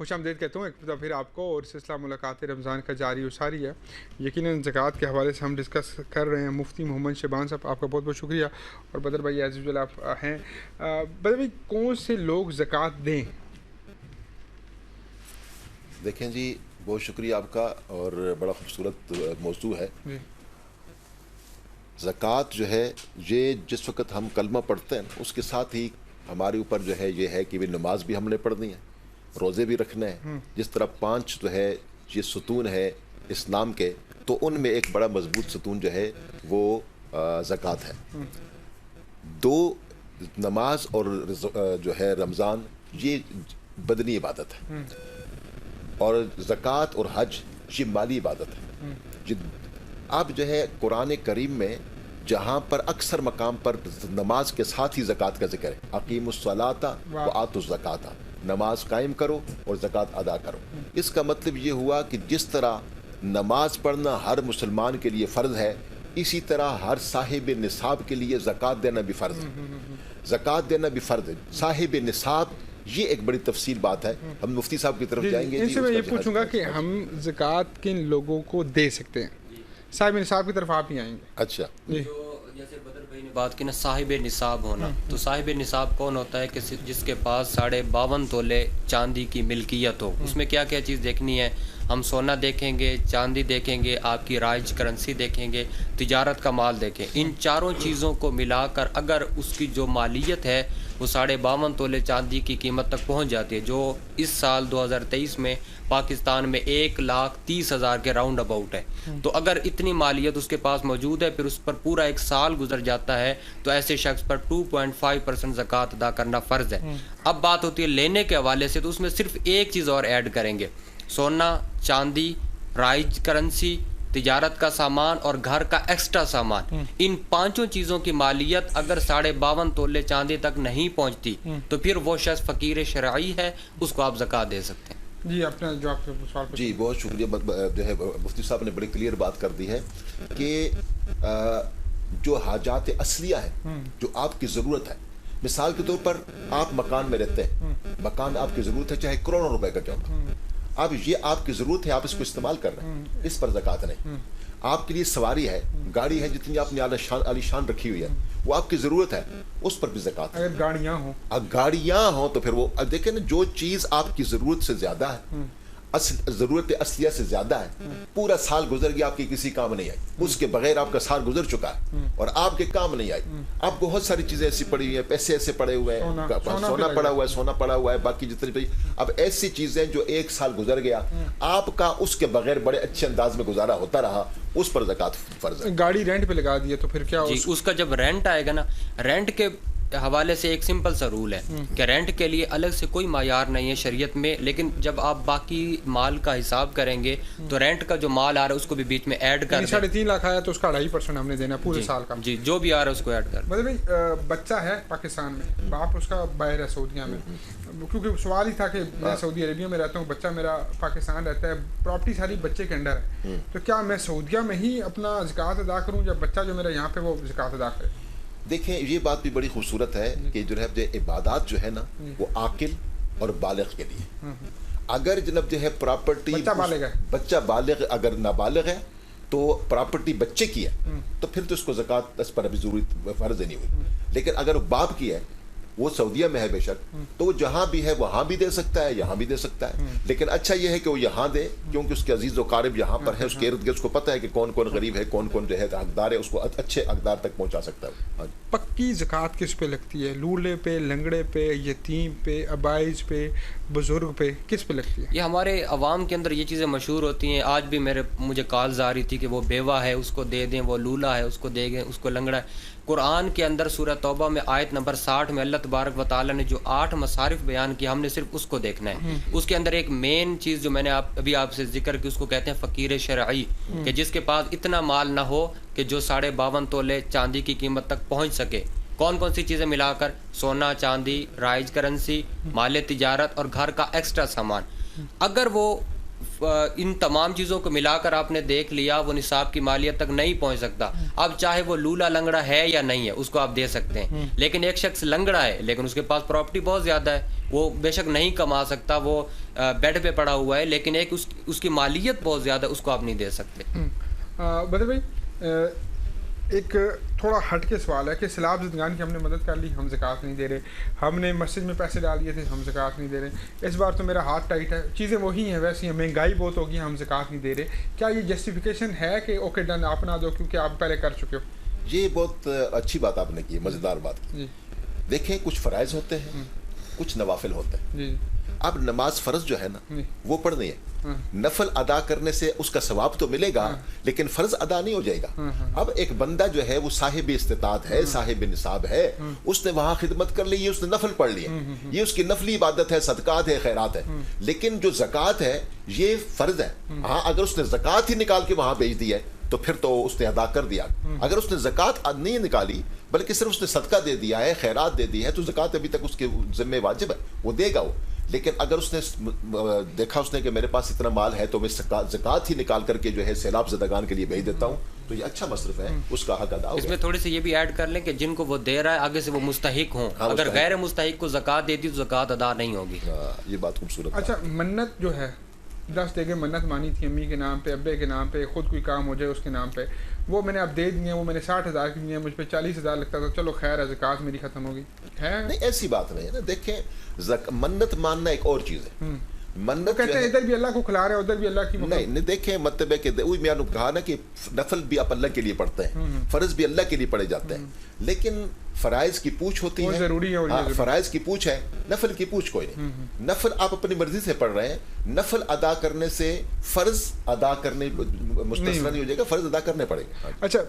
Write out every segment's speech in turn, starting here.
خوش آمدید کہتا ہوں ایک دفعہ پھر آپ کو، اور سلسلہ ملاقات رمضان کا جاری و ساری ہے. یقیناً زکوٰۃ کے حوالے سے ہم ڈسکس کر رہے ہیں. مفتی محمد شعبان صاحب آپ کا بہت بہت شکریہ، اور بدر بھائی ایز یوزول آپ ہیں. بدر بھائی، کون سے لوگ زکوٰۃ دیں؟ دیکھیں جی، بہت شکریہ آپ کا، اور بڑا خوبصورت موضوع ہے. جی زکوٰۃ جو ہے، یہ جس وقت ہم کلمہ پڑھتے ہیں اس کے ساتھ ہی ہمارے اوپر جو ہے یہ ہے کہ نماز بھی ہم نے پڑھنی ہے، روزے بھی رکھنے ہیں. جس طرح 5 جو ہے یہ ستون ہے اسلام کے، تو ان میں ایک بڑا مضبوط ستون جو ہے وہ زکوٰۃ ہے. 2 نماز اور جو ہے رمضان، یہ بدنی عبادت ہے، اور زکوٰۃ اور حج یہ مالی عبادت ہے. اب جو ہے قرآن کریم میں جہاں پر اکثر مقام پر نماز کے ساتھ ہی زکوٰۃ کا ذکر ہے، اقیموا الصلاۃ وآتوا الزکاۃ، نماز قائم کرو اور زکوٰۃ ادا کرو. اس کا مطلب یہ ہوا کہ جس طرح نماز پڑھنا ہر مسلمان کے لیے فرض ہے، اسی طرح ہر صاحب نصاب کے لیے زکوٰۃ دینا بھی فرض ہے. زکوٰۃ دینا بھی فرض ہے. صاحب نصاب، یہ ایک بڑی تفصیل بات ہے. ہم مفتی صاحب کی طرف جائیں گے. ان سے میں یہ پوچھوں گا کہ ہم زکوٰۃ کن لوگوں کو دے سکتے ہیں؟ صاحب نصاب کی طرف آپ ہی آئیں گے. اچھا، جیسے بدر بھائی نے بات کی نا صاحب نصاب ہونا، تو صاحب نصاب کون ہوتا ہے؟ کہ جس کے پاس 52.5 تولے چاندی کی ملکیت ہو. اس میں کیا کیا چیز دیکھنی ہے؟ ہم سونا دیکھیں گے، چاندی دیکھیں گے، آپ کی رائج کرنسی دیکھیں گے، تجارت کا مال دیکھیں. ان چاروں چیزوں کو ملا کر اگر اس کی جو مالیت ہے وہ 52.5 تولے چاندی کی قیمت تک پہنچ جاتی ہے، جو اس سال 2023 میں پاکستان میں 1,30,000 کے راؤنڈ اباؤٹ ہے. تو اگر اتنی مالیت اس کے پاس موجود ہے، پھر اس پر پورا 1 سال گزر جاتا ہے، تو ایسے شخص پر 2.5% زکوٰۃ ادا کرنا فرض ہے. اب بات ہوتی ہے لینے کے حوالے سے، تو اس میں صرف ایک چیز اور ایڈ کریں گے: سونا، چاندی، رائج کرنسی، تجارت کا سامان اور گھر کا ایکسٹرا سامان. ان 5 چیزوں کی مالیت اگر 52.5 تولے چاندی تک نہیں پہنچتی، تو پھر وہ شخص فقیر شرعی ہے، اس کو آپ زکوٰۃ دے سکتے ہیں. جی اپنا جو آپ سے سوال پوچھیں. جی بہت شکریہ. جو ہے مفتی صاحب نے بڑی کلیئر بات کر دی ہے کہ جو حاجات اصلیہ ہیں، جو آپ کی ضرورت ہے، مثال کے طور پر آپ مکان میں رہتے ہیں، مکان آپ کی ضرورت ہے چاہے کروڑوں روپے کا کیوں نہ. اب یہ آپ کی ضرورت ہے، آپ اس کو استعمال کر رہے ہیں، اس پر زکوٰۃ نہیں. آپ کے لیے سواری ہے، گاڑی ہے، جتنی آپ نے عالی شان رکھی ہوئی ہے، وہ آپ کی ضرورت ہے، اس پر بھی زکوٰۃ ہے. اگر گاڑیاں ہوں، گاڑیاں ہوں تو پھر وہ دیکھیں نا، جو چیز آپ کی ضرورت سے زیادہ ہے، ضرورت اصلیہ سے زیادہ ہے، پورا سال گزر گیا، آپ کی کسی کام نہیں آئی، اس کے بغیر آپ کا سال گزر چکا ہے اور آپ کے کام نہیں آئی. اب بہت ساری چیزیں ایسی پڑی ہوئی ہیں، پیسے ایسے پڑے ہوئے ہیں، سونا پڑا ہوا ہے، سونا پڑا ہوا ہے، باقی جتنی. اب ایسی چیزیں جو 1 سال گزر گیا، آپ کا اس کے بغیر بڑے اچھے انداز میں گزارا ہوتا رہا، اس پر زکوٰۃ فرض ہے. گاڑی رینٹ پہ لگا دی تو پھر کیا؟ جی، اس کا جب رینٹ آئے گا نا، رینٹ کے حوالے سے ایک سمپل سا رول ہے کہ رینٹ کے لیے الگ سے کوئی معیار نہیں ہے شریعت میں، لیکن جب آپ باقی مال کا حساب کریں گے تو رینٹ کا جو مال آ رہا ہے اس کو بھی بیچ میں ایڈ کر دیں. 3.5 لاکھ آیا تو اس کا 2.5% ہم نے دینا پورے سال کا. جی، جو بھی آ رہا ہے اس کو ایڈ کر. مطلب بچہ ہے پاکستان میں، باپ اس کا باہر ہے سعودیہ میں، کیونکہ سوال ہی تھا کہ میں سعودی عربیہ میں رہتا ہوں، بچہ میرا پاکستان رہتا ہے، پراپرٹی ساری بچے کے انڈر ہے، تو کیا میں سعودیہ میں ہی اپنا زکوٰۃ ادا کروں یا بچہ جو میرا یہاں پہ وہ زکوٰۃ ادا کرے؟ دیکھیں، یہ بات بھی بڑی خوبصورت ہے کہ جو ہے عبادات جو ہے نا، وہ عاقل اور بالغ کے لیے. اگر جناب جو ہے پراپرٹی، بچہ بالغ اگر نابالغ ہے تو پراپرٹی بچے کی ہے، تو پھر تو اس کو زکوٰۃ اس پر ابھی ضروری فرض نہیں ہوئی. لیکن اگر باپ کی ہے، وہ سعودیہ میں ہے بے شک، تو وہ جہاں بھی ہے وہاں بھی دے سکتا ہے، یہاں بھی دے سکتا ہے. لیکن اچھا یہ ہے کہ وہ یہاں دے، کیونکہ اس کے عزیز و قارب یہاں پر ہے، اس کے ارد گرد اس کو پتہ ہے کہ کون کون غریب ہے، کون کون جو ہے حقدار ہے، اس کو اچھے حقدار تک پہنچا سکتا ہے. پکی زکوٰۃ کس پہ لگتی ہے؟ لولے پہ، لنگڑے پہ، یتیم پہ، ابائز پہ، بزرگ پہ، کس پہ لگتی ہے؟ یہ ہمارے عوام کے اندر یہ چیزیں مشہور ہوتی ہیں. آج بھی مجھے کالز آ رہی تھی کہ وہ بیوہ ہے اس کو دے دیں، وہ لولا ہے اس کو دے دیں، اس کو لنگڑا ہے. قرآن کے اندر سورہ توبہ میں آیت نمبر 60 میں اللہ تبارک و تعالیٰ نے جو 8 مصارف بیان کی، ہم نے صرف اس کو دیکھنا ہے. اس کے اندر ایک مین چیز جو میں نے ابھی آپ سے ذکر کی، اس کو کہتے ہیں فقیر شرعی، کہ جس کے پاس اتنا مال نہ ہو کہ جو 52.5 تولے چاندی کی قیمت تک پہنچ سکے. کون کون سی چیزیں ملا کر؟ سونا، چاندی، رائج کرنسی، مال تجارت اور گھر کا ایکسٹرا سامان. اگر وہ ان تمام چیزوں کو ملا کر آپ نے دیکھ لیا وہ نصاب کی مالیت تک نہیں پہنچ سکتا. اب چاہے وہ لولا لنگڑا ہے یا نہیں ہے اس کو آپ دے سکتے ہیں, لیکن ایک شخص لنگڑا ہے لیکن اس کے پاس پراپرٹی بہت زیادہ ہے, وہ بے شک نہیں کما سکتا, وہ بیڈ پہ پڑا ہوا ہے, لیکن ایک اس کی مالیت بہت زیادہ, اس کو آپ نہیں دے سکتے. بدر بھائی ایک تھوڑا ہٹ کے سوال ہے کہ سیلاب زدگان کی ہم نے مدد کر لی, ہم زکوٰۃ نہیں دے رہے, ہم نے مسجد میں پیسے ڈال دیے تھے, ہم زکوٰۃ نہیں دے رہے, اس بار تو میرا ہاتھ ٹائٹ ہے, چیزیں وہی ہیں ویسی ہیں, مہنگائی بہت ہوگی, ہم زکوٰۃ نہیں دے رہے. کیا یہ جسٹیفیکیشن ہے کہ اوکے ڈن آپ نہ دو کیونکہ آپ پہلے کر چکے ہو؟ یہ بہت اچھی بات آپ نے کی, مزیدار بات کی. دیکھیں کچھ فرائض ہوتے ہیں, کچھ نوافل ہوتے ہیں. اب نماز فرض جو ہے نا وہ پڑھنی ہے, نفل ادا کرنے سے اس کا ثواب تو ملے گا لیکن فرض ادا نہیں ہو جائے گا. اب ایک بندہ جو ہے وہ صاحب استطاعت ہے, صاحب نصاب ہے, اس نے وہاں خدمت کر لی, اس نے نفل پڑھ لیا, یہ اس کی نفلی عبادت ہے, صدقات ہے, خیرات ہے. لیکن جو زکوٰۃ ہے یہ فرض ہے. ہاں اگر اس نے زکوٰۃ ہی نکال کے وہاں بھیج دی ہے تو پھر تو اس نے ادا کر دیا. اگر اس نے زکوٰۃ نہیں نکالی بلکہ صرف اس نے صدقہ دے دیا ہے, خیرات دے دی ہے, تو زکوٰۃ ابھی تک اس کے ذمہ واجب ہے, وہ دے گا وہ. لیکن اگر اس نے دیکھا اس نے کہ میرے پاس اتنا مال ہے تو میں زکوٰۃ ہی نکال کر کے جو ہے سیلاب زدگان کے لیے بھیج دیتا ہوں, تو یہ اچھا مصرف ہے, اس کا حق ادا ہوگا. اس میں تھوڑی سی یہ بھی ایڈ کر لیں کہ جن کو وہ دے رہا ہے آگے سے وہ مستحق ہوں, اگر غیر مستحق کو زکوٰۃ دیتی تو زکوٰۃ ادا نہیں ہوگی. یہ بات خوبصورت. اچھا منت جو ہے 10 جگہ منت مانی تھی امی کے نام پہ, ابے کے نام پہ, خود کوئی کام ہو جائے اس کے نام پہ, وہ میں نے اب دے دی ہیں, وہ میں نے 60,000 کی دی ہیں, مجھ پہ 40,000 لگتا تھا, چلو خیر ہے زکوٰۃ میری ختم ہوگی. ہے نہیں ایسی بات نہیں ہے نا. دیکھیں منت ماننا ایک اور چیز ہے. منت کہتے ہیں ادھر بھی اللہ کو کھلا رہے ہیں ادھر بھی اللہ کی نہیں دیکھیں مطلب ہے کہ میں نے کہا نا کہ نفل بھی آپ اللہ کے لیے پڑھتے ہیں, فرض بھی اللہ کے لیے پڑھے جاتے ہیں, لیکن فرائض کی پوچھ ہوتی ہے, ضروری ہے, فرائض کی پوچھ ہے, نفل کی پوچھ کوئی نہیں. نفل آپ اپنی مرضی سے پڑھ رہے ہیں, نفل ادا کرنے سے فرض ادا کرنے مستثنی نہیں ہو جائے گا, فرض ادا کرنے پڑے گا. اچھا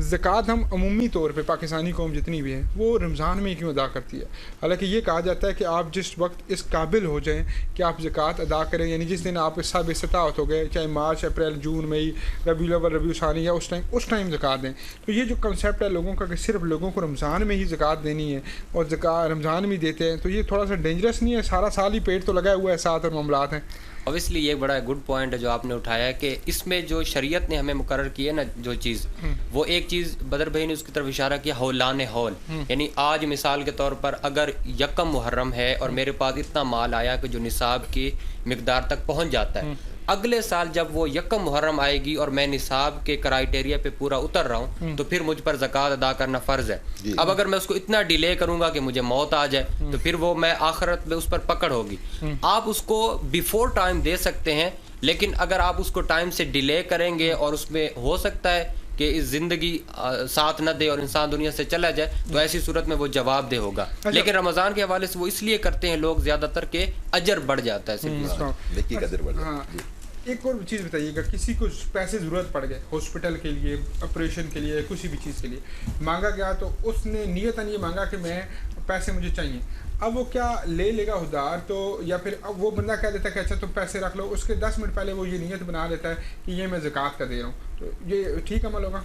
زکوٰۃ ہم عمومی طور پہ پاکستانی قوم جتنی بھی ہے وہ رمضان میں کیوں ادا کرتی ہے؟ حالانکہ یہ کہا جاتا ہے کہ آپ جس وقت اس قابل ہو جائیں کہ آپ زکوٰۃ ادا کریں, یعنی جس دن آپ صاحب استطاعت ہو گئے, چاہے مارچ, اپریل, جون, مئی, ربیع الاول, ربیع ثانی, یا اس ٹائم زکوٰۃ دیں. تو یہ جو کنسیپٹ ہے لوگوں کا کہ صرف لوگوں کو رمضان میں ہی زکوٰۃ دینی ہے اور رمضان میں دیتے ہیں, تو یہ تھوڑا سا ڈینجرس نہیں ہے؟ سارا سال ہی پیٹ تو لگا ہوا ہے, ساتھ اور معاملات ہیں. اوبیسلی یہ بڑا گڈ پوائنٹ ہے جو آپ نے اٹھایا ہے کہ اس میں جو شریعت نے ہمیں مقرر کی ہے نا جو چیز, وہ ایک چیز بدر بھائی نے اس کی طرف اشارہ کیا, ہولان ہول, یعنی آج مثال کے طور پر اگر 1 محرم ہے اور میرے پاس اتنا مال آیا کہ جو نصاب کی مقدار تک پہنچ جاتا ہے, اگلے سال جب وہ 1 محرم آئے گی اور میں نصاب کے کرائیٹیریا پہ پورا اتر رہا ہوں تو پھر مجھ پر زکوٰۃ ادا کرنا فرض ہے. اب اگر میں اس کو اتنا ڈیلے کروں گا کہ مجھے موت آ جائے تو پھر وہ میں آخرت میں اس پر پکڑ ہوگی. آپ اس کو بیفور ٹائم دے سکتے ہیں, لیکن اگر آپ اس کو ٹائم سے ڈیلے کریں گے اور اس میں ہو سکتا ہے کہ اس زندگی ساتھ نہ دے اور انسان دنیا سے چلا جائے, تو ایسی صورت میں وہ جواب دہ ہوگا. لیکن رمضان کے حوالے سے وہ اس لیے کرتے ہیں لوگ زیادہ تر کہ اجر بڑھ جاتا ہے. ایک اور چیز بتائیے گا, کسی کو پیسے ضرورت پڑ گئے ہاسپٹل کے لیے, آپریشن کے لیے, کسی بھی چیز کے لیے مانگا گیا, تو اس نے نیتاً یہ مانگا کہ میں پیسے مجھے چاہیے, اب وہ کیا لے لے گا ادھار تو, یا پھر اب وہ بندہ کہہ دیتا ہے کہ اچھا تم پیسے رکھ لو, اس کے 10 منٹ پہلے وہ یہ نیت بنا لیتا ہے کہ یہ میں زکوٰۃ کا دے رہا ہوں, تو یہ ٹھیک عمل ہوگا؟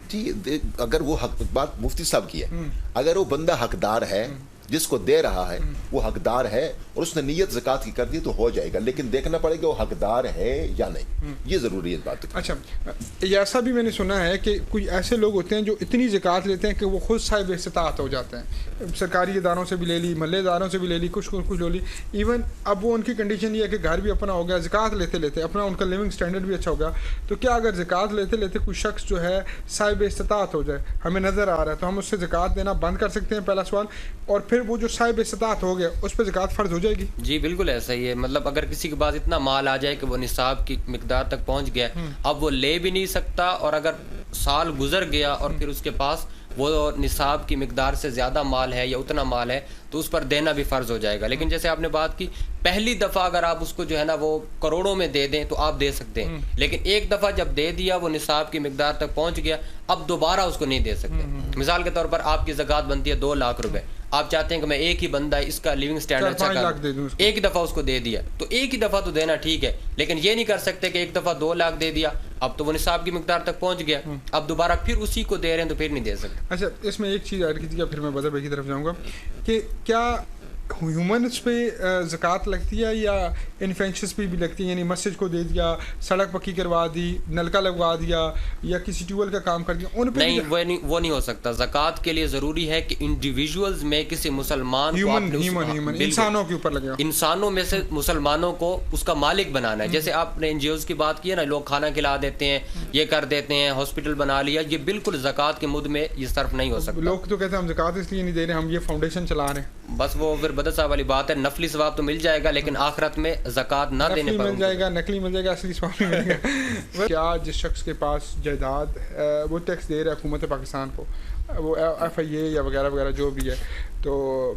جی اگر وہ حق, بات مفتی صاحب کی ہے, اگر وہ بندہ حقدار ہے, جس کو دے رہا ہے وہ حقدار ہے اور اس نے نیت زکوٰۃ کی کر دی تو ہو جائے گا, لیکن دیکھنا پڑے گا وہ حقدار ہے یا نہیں, یہ ضروری ہے بات. اچھا ایسا بھی میں نے سنا ہے کہ کوئی ایسے لوگ ہوتے ہیں جو اتنی زکوٰۃ لیتے ہیں کہ وہ خود صاحب استطاعت ہو جاتے ہیں, سرکاری اداروں سے بھی لے لی, محلے اداروں سے بھی لے لی, کچھ لے لی, ایون اب وہ ان کی کنڈیشن یہ ہے کہ گھر بھی اپنا ہو گیا, زکوٰۃ لیتے لیتے اپنا ان کا لیونگ اسٹینڈرڈ بھی اچھا ہو گیا, تو کیا اگر زکوٰۃ لیتے لیتے کوئی شخص جو ہے صاحب استطاعت ہو جائے, ہمیں نظر آ رہا ہے, تو ہم اس سے زکوٰۃ دینا بند کر سکتے ہیں؟ پہلا سوال. اور پھر وہ جو صاحب استطاعت ہو گیا اس پہ زکوٰۃ فرض ہو جائے گی؟ جی بالکل ایسا ہی ہے. مطلب اگر کسی کے پاس اتنا مال آ جائے کہ وہ نصاب کی مقدار تک پہنچ گیا, اب وہ لے بھی نہیں سکتا, اور اگر سال گزر گیا اور پھر اس کے پاس وہ نصاب کی مقدار سے زیادہ مال ہے یا اتنا مال ہے تو اس پر دینا بھی فرض ہو جائے گا. لیکن جیسے آپ نے بات کی, پہلی دفعہ اگر آپ اس کو جو ہے نا وہ کروڑوں میں دے دیں تو آپ دے سکتے ہیں, لیکن ایک دفعہ جب دے دیا وہ نصاب کی مقدار تک پہنچ گیا, اب دوبارہ اس کو نہیں دے سکتے. مثال کے طور پر آپ کی زکوٰۃ بنتی ہے 2 لاکھ روپے, آپ چاہتے ہیں کہ میں ایک ہی بندہ اس کا لیونگ اسٹینڈرڈ اچھا کروں, ایک دفعہ اس کو دے دیا, تو ایک ہی دفعہ تو دینا ٹھیک ہے, لیکن یہ نہیں کر سکتے کہ ایک دفعہ 2 لاکھ دے دیا, اب تو وہ نصاب کی مقدار تک پہنچ گیا, اب دوبارہ پھر اسی کو دے رہے ہیں تو پھر نہیں دے سکتے. اچھا اس میں ایک چیز ایڈ کیجیے گا, پھر میں بدر بھائی کی طرف جاؤں گا کہ کیا ہیومنس پہ زکوٰۃ لگتی ہے یا انفینشنس پہ بھی لگتی ہے؟ یعنی مسجد کو دے دیا, سڑک پکی کروا دی, نلکا لگوا دیا, یا کسی ٹیوبویل کا کام کر دیا, ان پہ نہیں, وہ نہیں ہو سکتا. زکوٰۃ کے لیے ضروری ہے کہ انڈیویجولز میں کسی مسلمان ہیومن انسانوں کے اوپر لگے, انسانوں میں سے مسلمانوں کو اس کا مالک بنانا ہے. جیسے آپ نے NGOs کی بات کی ہے نا, لوگ کھانا کھلا دیتے ہیں, یہ کر دیتے ہیں, ہاسپٹل بنا لیا, یہ بالکل زکوٰۃ کے مد میں یہ صرف نہیں ہو سکتا. لوگ تو کہتے ہیں ہم زکوٰۃ اس لیے نہیں دے رہے, ہم یہ فاؤنڈیشن چلا رہے ہیں. بس وہ پھر بدر صاحب والی بات ہے, نفلی ثواب تو مل جائے گا لیکن آخرت میں زکوٰۃ نہ دینے پر مل جائے گا, نقلی مل جائے گا, اصلی ثواب نہیں ملے گا. کیا جس شخص کے پاس جائیداد وہ ٹیکس دے رہا ہے حکومت پاکستان کو, وہ FIA یا وغیرہ وغیرہ جو بھی ہے, تو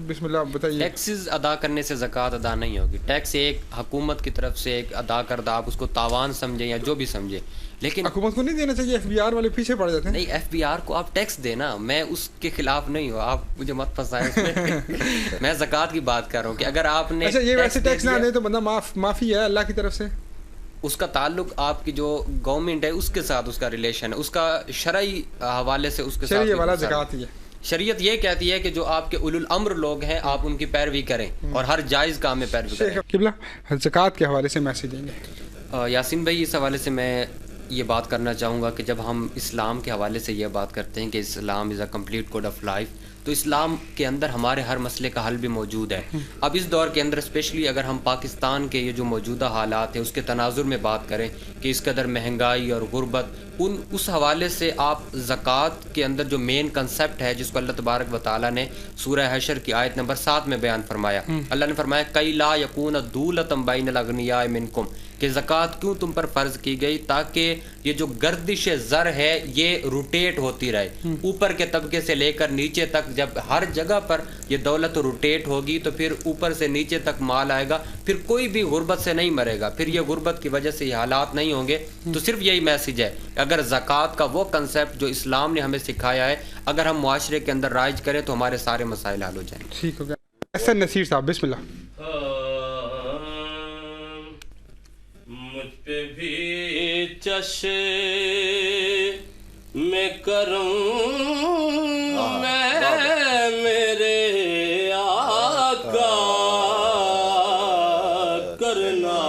بسم اللہ بتائیے. ٹیکسز ادا کرنے سے زکوٰۃ ادا نہیں ہوگی. ٹیکس ایک حکومت کی طرف سے ایک ادا کردہ, آپ اس کو تاوان سمجھیں یا جو بھی سمجھیں, لیکن حکومت کو نہیں دینا چاہیے. FBR والے پیچھے پڑ جاتے ہیں. نہیں, FBR کو آپ ٹیکس دینا, میں اس کے خلاف نہیں ہوں, آپ مجھے مت پھنسائیں اس میں. میں زکوٰۃ کی بات کر رہا ہوں کہ اگر آپ نے اچھا یہ ویسے ٹیکس نہ دے تو بندہ معافی ہے اللہ کی طرف سے. اس کا تعلق آپ کی جو گورنمنٹ ہے اس کے ساتھ اس کا ریلیشن ہے, اس کا شرعی حوالے سے اس کے ساتھ. شرعی والا زکوٰۃ ہی ہے. شریعت یہ کہتی ہے کہ جو آپ کے اولو الامر لوگ ہیں آپ ان کی پیروی کریں اور ہر جائز کام میں پیروی کریں. قبلہ زکوٰۃ کے حوالے سے میسج دیں گے. یاسین بھائی, اس حوالے سے میں یہ بات کرنا چاہوں گا کہ جب ہم اسلام کے حوالے سے یہ بات کرتے ہیں کہ Islam is a complete code of life, تو اسلام کے اندر ہمارے ہر مسئلے کا حل بھی موجود ہے. اب اس دور کے اندر اسپیشلی اگر ہم پاکستان کے یہ جو موجودہ حالات ہیں اس کے تناظر میں بات کریں کہ اس قدر مہنگائی اور غربت, اس حوالے سے آپ زکوٰۃ کے اندر جو مین کنسیپٹ ہے جس کو اللہ تبارک و تعالیٰ نے سورہ حشر کی آیت نمبر 7 میں بیان فرمایا, اللہ نے فرمایا کئی لا یکون دولۃ بین الاغنیاء منکم, کہ زکوٰۃ کیوں تم پر فرض کی گئی تاکہ یہ جو گردش زر ہے یہ روٹیٹ ہوتی رہے, اوپر کے طبقے سے لے کر نیچے تک. جب ہر جگہ پر یہ دولت روٹیٹ ہوگی تو پھر اوپر سے نیچے تک مال آئے گا, پھر کوئی بھی غربت سے نہیں مرے گا, پھر یہ غربت کی وجہ سے یہ حالات نہیں ہوں گے. تو صرف یہی میسج ہے, اگر زکوٰۃ کا وہ کنسیپٹ جو اسلام نے ہمیں سکھایا ہے اگر ہم معاشرے کے اندر رائج کریں تو ہمارے سارے مسائل حل ہو جائیں. ٹھیک ہو گیا. حسن نصیر صاحب بسم اللہ. مجھ پہ بھی چشم میں کروں میں میرے آقا کرنا,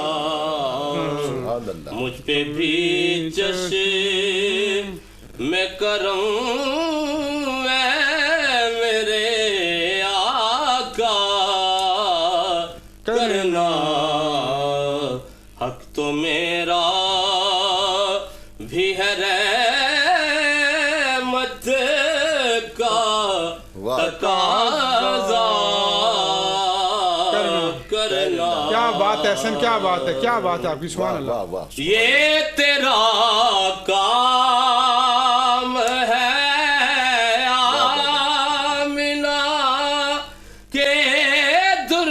مجھ پہ بھی چشم میں کروں میں میرے آقا کرنا, حق تو میرا بھی ہے رحمت کا تقاضا کرنا. کیا بات ہے حسن, کیا بات ہے, کیا بات ہے آپ کی, سبحان اللہ. یہ تیرا کام ہے آمنہ کے در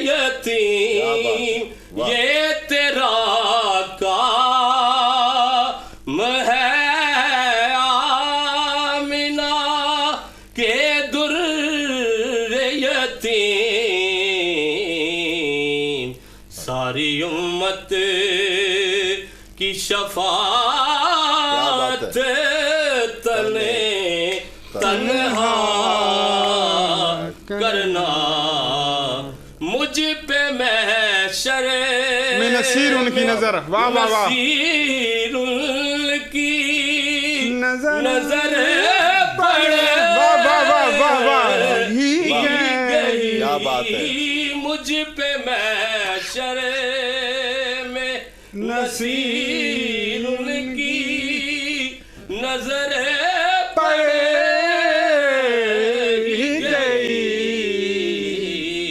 یتیم, یہ تیرا کام ہے آمنہ کے در یتیم, ساری امت کی شفاعت تنے تنہا کرنا, مجھ پہ محشر میں نصیر ان کی نظر, واہ واہ واہ, نصیر ان کی نظر پڑے, واہ واہ واہ واہ واہ, کیا بات ہے. مجھ پہ محشر میں نصیر ان کی نظر پڑے گئی,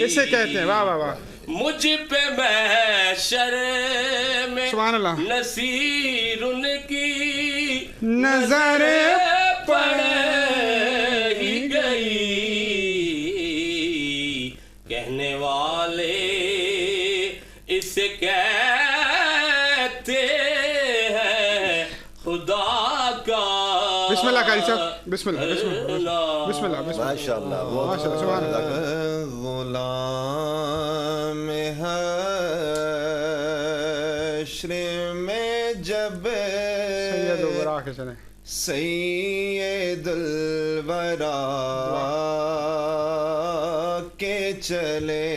اسے کہتے ہیں, واہ واہ واہ, مجھ پہ محشر میں سبحان اللہ, نصیر ان کی نظر پڑ ہی گئی, کہنے والے اسے کہتے ہیں خدا کا. بسم اللہ قاری صاحب, بسم اللہ بسم اللہ بسم اللہ بسم اللہ, ماشاء اللہ, ماشاء اللہ, سبحان اللہ. غلام حشر میں جب سید الورا کے چلیں, سید الورا کے چلے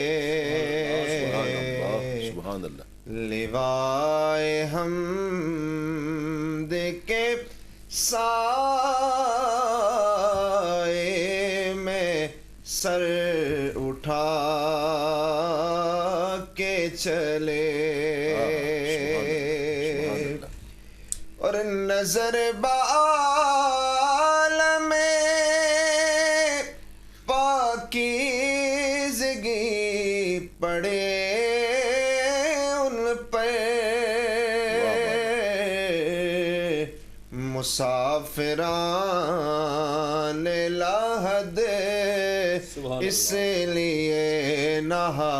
سبحان اللہ لیوائے حمد کے سائے میں سر اٹھا کے چلے اور نظر بعالم پاکیزگی پڑے ان پر مسافران لاحد اس لیے نہا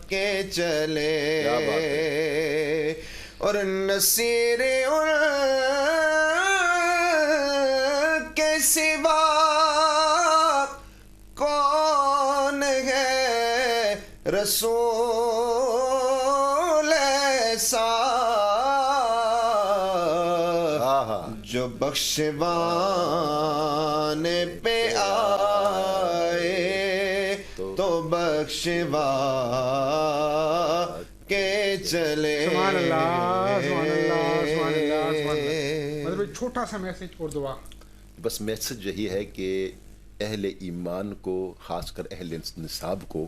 کے چلے اور نصیر ان کے سوا کون ہے رسول ایسا جو بخشوان پہ آئے تو بخشوا کے چلے سبحان اللہ سبحان اللہ سبحان اللہ سبحان اللہ. مطلب ایک چھوٹا سا میسج اور دعا. بس میسج یہی ہے کہ اہل ایمان کو خاص کر اہل نصاب کو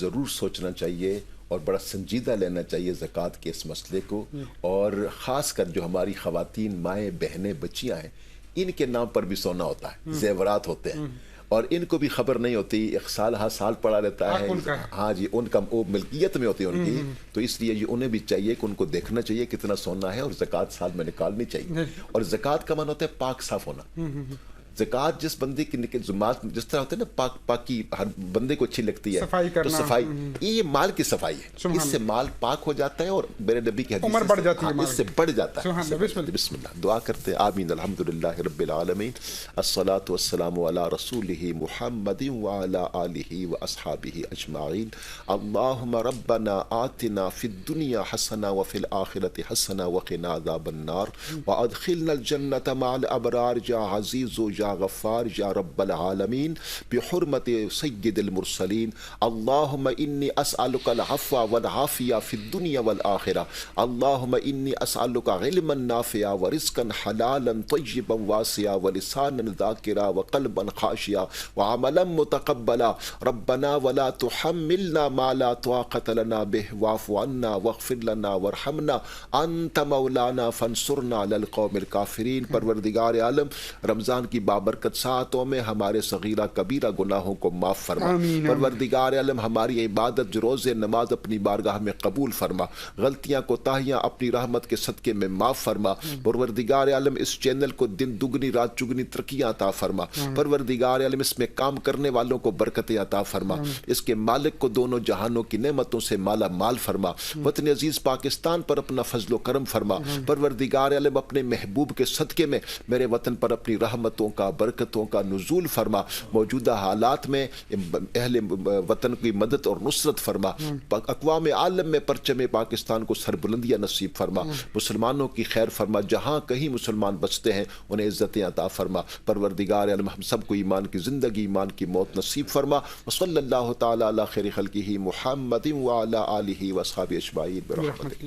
ضرور سوچنا چاہیے اور بڑا سنجیدہ لینا چاہیے زکوٰۃ کے اس مسئلے کو. اور خاص کر جو ہماری خواتین مائیں بہنیں بچیاں ہیں ان کے نام پر بھی سونا ہوتا ہے, زیورات ہوتے ہیں اور ان کو بھی خبر نہیں ہوتی, ایک سال ہر سال پڑا رہتا ہے. ہاں جی, ان کا وہ ملکیت میں ہوتی ہے ان کی, تو اس لیے یہ انہیں بھی چاہیے کہ ان کو دیکھنا چاہیے کتنا سونا ہے اور زکوٰۃ سال میں نکالنی چاہیے. اور زکوٰۃ کا معنی ہوتا ہے پاک صاف ہونا. زکوٰۃ جس بندے کی جس طرح ہوتا ہے نا پاکی ہر بندے کو اچھی لگتی ہے تو صفائی, یہ مال کی صفائی ہے, اس سے مال پاک ہو جاتا ہے اور میرے نبی کی حدیث بڑھ جاتی ہے, اس سے بڑھ جاتا ہے. بسم اللہ دعا کرتے ہیں. آمین. الحمدللہ رب العالمین, الصلاۃ والسلام علی رسولہ محمد وعلی آلہ واصحابہ اجمعین. اللہم ربنا آتنا فی الدنیا حسنہ وفی الآخرۃ حسنہ وقنا عذاب النار وادخلنا الجنۃ مع الابرار یا عزیز یا غفار یا رب العالمین بحرمت سید المرسلین. اللہم انی اسألک العفو والعافیہ فی الدنیا والآخرہ. اللہم انی اسألک علما نافعا ورزقا حلالا طیبا واسعا ولسانا ذاکرا وقلبا خاشعا وعملا متقبلا. ربنا ولا تحملنا ما لا طاقة لنا به واعف عنا واغفر لنا وارحمنا انت مولانا فانصرنا علی القوم الکافرین. پروردگار عالم رمضان کی بابرکت ساعتوں میں ہمارے صغیرہ کبیرہ گناہوں کو معاف فرما. پروردگار عالم ہماری عبادت جو روزے نماز اپنی بارگاہ میں قبول فرما. غلطیاں کوتاہیاں اپنی رحمت کے صدقے میں معاف فرما. پروردگار عالم اس چینل کو دن دگنی رات چگنی ترقیاں عطا فرما. پروردگار عالم اس میں کام کرنے والوں کو برکتیں عطا فرما. اس کے مالک کو دونوں جہانوں کی نعمتوں سے مالا مال فرما. وطن عزیز پاکستان پر اپنا فضل و کرم فرما. پروردگار عالم اپنے محبوب کے صدقے میں میرے وطن پر اپنی رحمتوں کا برکتوں کا نزول فرما. موجودہ حالات میں اہل وطن کی مدد اور نصرت فرما. اقوام عالم میں پرچم پاکستان کو سربلندیاں نصیب فرما. مسلمانوں کی خیر فرما. جہاں کہیں مسلمان بچتے ہیں انہیں عزتیں عطا فرما. پروردگار عالم ہم سب کو ایمان کی زندگی ایمان کی موت نصیب فرما. وصلی اللہ تعالی علی خیر خلقہ محمد وعلی آلہ واصحابہ اجمعین برحمتک.